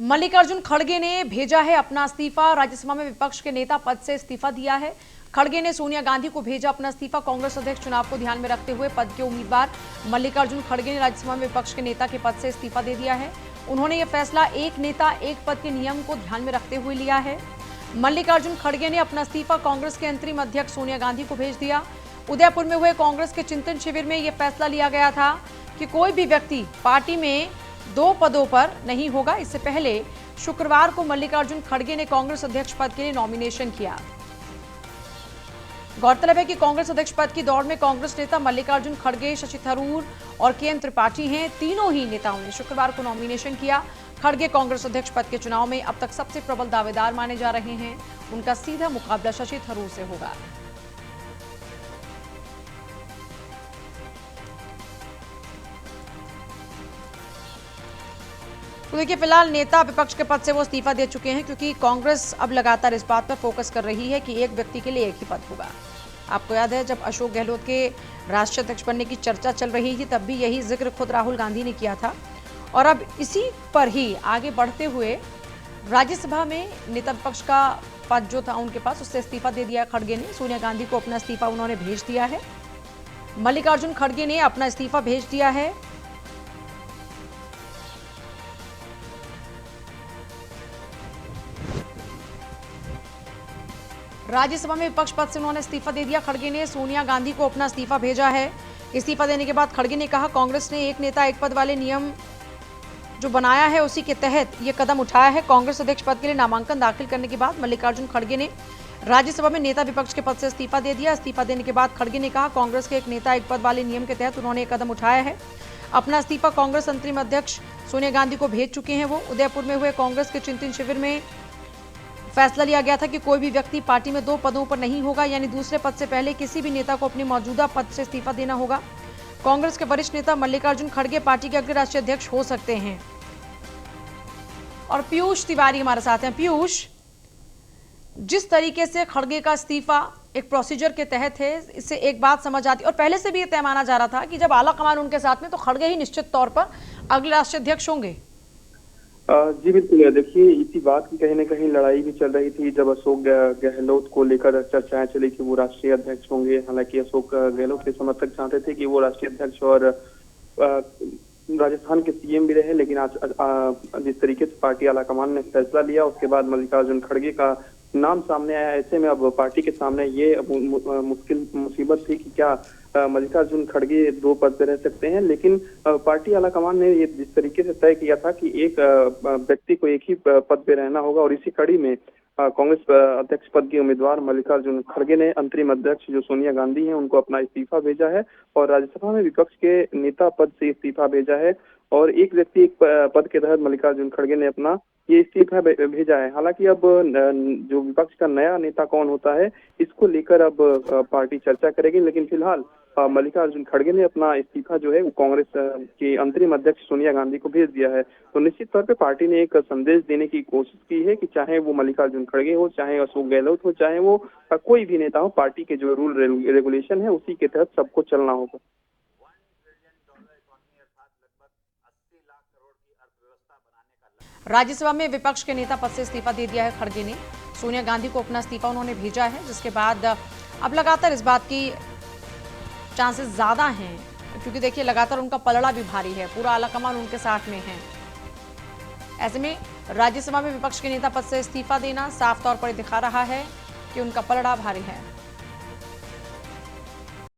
मल्लिकार्जुन खड़गे ने भेजा है अपना इस्तीफा। राज्यसभा में विपक्ष के नेता पद से इस्तीफा दिया है। खड़गे ने सोनिया गांधी को भेजा अपना इस्तीफा। कांग्रेस अध्यक्ष चुनाव को ध्यान में रखते हुए पद के उम्मीदवार मल्लिकार्जुन खड़गे ने राज्यसभा में विपक्ष के नेता के पद से इस्तीफा दे दिया है। उन्होंने यह फैसला एक नेता एक पद के नियम को ध्यान में रखते हुए लिया है। मल्लिकार्जुन खड़गे ने अपना इस्तीफा कांग्रेस के अंतरिम अध्यक्ष सोनिया गांधी को भेज दिया। उदयपुर में हुए कांग्रेस के चिंतन शिविर में यह फैसला लिया गया था कि कोई भी व्यक्ति पार्टी में 2 पदों पर नहीं होगा। इससे पहले शुक्रवार को मल्लिकार्जुन खड़गे ने कांग्रेस अध्यक्ष पद के लिए नॉमिनेशन किया। गौरतलब है कि कांग्रेस अध्यक्ष पद की दौड़ में कांग्रेस नेता मल्लिकार्जुन खड़गे, शशि थरूर और के एम त्रिपाठी हैं। तीनों ही नेताओं ने शुक्रवार को नॉमिनेशन किया। खड़गे कांग्रेस अध्यक्ष पद के चुनाव में अब तक सबसे प्रबल दावेदार माने जा रहे हैं। उनका सीधा मुकाबला शशि थरूर से होगा। तो देखिए, फिलहाल नेता विपक्ष के पद से वो इस्तीफा दे चुके हैं, क्योंकि कांग्रेस अब लगातार इस बात पर फोकस कर रही है कि एक व्यक्ति के लिए एक ही पद होगा। आपको याद है, जब अशोक गहलोत के राष्ट्रीय अध्यक्ष बनने की चर्चा चल रही थी, तब भी यही जिक्र खुद राहुल गांधी ने किया था। और अब इसी पर ही आगे बढ़ते हुए राज्यसभा में नेता विपक्ष का पद जो था उनके पास, उससे इस्तीफा दे दिया खड़गे ने। सोनिया गांधी को अपना इस्तीफा उन्होंने भेज दिया है। मल्लिकार्जुन खड़गे ने अपना इस्तीफा भेज दिया है। राज्यसभा में विपक्ष पद से उन्होंने इस्तीफा दे दिया। खड़गे ने सोनिया गांधी को अपना इस्तीफा भेजा है। इस्तीफा देने के बाद खड़गे ने कहा, कांग्रेस ने एक नेता एक पद वाले नियम जो बनाया है उसी के तहत ये कदम उठाया है। कांग्रेस अध्यक्ष पद के लिए नामांकन दाखिल करने के बाद मल्लिकार्जुन खड़गे ने राज्यसभा में नेता विपक्ष के पद से इस्तीफा दे दिया। इस्तीफा देने के बाद खड़गे ने कहा, कांग्रेस के एक नेता एक पद वाले नियम के तहत उन्होंने एक कदम उठाया है। अपना इस्तीफा कांग्रेस अंतरिम अध्यक्ष सोनिया गांधी को भेज चुके हैं। वो उदयपुर में हुए कांग्रेस के चिंतन शिविर में फैसला लिया गया था कि कोई भी व्यक्ति पार्टी में 2 पदों पर नहीं होगा, यानी दूसरे पद से पहले किसी भी नेता को अपने मौजूदा पद से इस्तीफा देना होगा। कांग्रेस के वरिष्ठ नेता मल्लिकार्जुन खड़गे पार्टी के अगले राष्ट्रीय अध्यक्ष हो सकते हैं। और पीयूष तिवारी हमारे साथ हैं। पीयूष, जिस तरीके से खड़गे का इस्तीफा एक प्रोसीजर के तहत है, इससे एक बात समझ आती, और पहले से भी ये तय माना जा रहा था कि जब आला कमान उनके साथ में, तो खड़गे ही निश्चित तौर पर अगले राष्ट्रीय अध्यक्ष होंगे। जी बिल्कुल। देखिए, इसी बात की कहीं न कहीं लड़ाई भी चल रही थी जब अशोक गहलोत को लेकर चर्चाएं चली कि वो राष्ट्रीय अध्यक्ष होंगे। हालांकि अशोक गहलोत के समर्थक चाहते थे कि वो राष्ट्रीय अध्यक्ष और राजस्थान के सीएम भी रहे, लेकिन आज जिस तरीके से पार्टी आलाकमान ने फैसला लिया, उसके बाद मल्लिकार्जुन खड़गे का नाम सामने आया। ऐसे में अब पार्टी के सामने ये मुसीबत थी कि क्या मल्लिकार्जुन खड़गे 2 पद पे रह सकते हैं। लेकिन पार्टी आलाकमान ने ये जिस तरीके से तय किया था कि एक व्यक्ति को एक ही पद पे रहना होगा, और इसी कड़ी में कांग्रेस अध्यक्ष पद के उम्मीदवार मल्लिकार्जुन खड़गे ने अंतरिम अध्यक्ष जो सोनिया गांधी हैं उनको अपना इस्तीफा भेजा है, और राज्यसभा में विपक्ष के नेता पद से इस्तीफा भेजा है। और एक व्यक्ति एक पद के तहत मल्लिकार्जुन खड़गे ने अपना ये इस्तीफा भेजा है। हालांकि अब जो विपक्ष का नया नेता कौन होता है, इसको लेकर अब पार्टी चर्चा करेगी। लेकिन फिलहाल मल्लिकार्जुन खड़गे ने अपना इस्तीफा जो है वो कांग्रेस के अंतरिम अध्यक्ष सोनिया गांधी को भेज दिया है। तो निश्चित तौर पे पार्टी ने एक संदेश देने की कोशिश की है कि चाहे वो मल्लिकार्जुन खड़गे हो, चाहे अशोक गहलोत हो, चाहे वो कोई भी नेता हो, पार्टी के जो रूल रेगुलेशन है उसी के तहत सबको चलना होगा। राज्यसभा में विपक्ष के नेता पद से इस्तीफा दे दिया है खड़गे ने। सोनिया गांधी को अपना इस्तीफा उन्होंने भेजा है, जिसके बाद अब लगातार इस बात की चांसेस ज्यादा हैं, क्योंकि देखिए लगातार उनका पलड़ा भी भारी है, पूरा आलाकमान उनके साथ में है। ऐसे में राज्यसभा में विपक्ष के नेता पद से इस्तीफा देना साफ तौर पर दिखा रहा है कि उनका पलड़ा भारी है।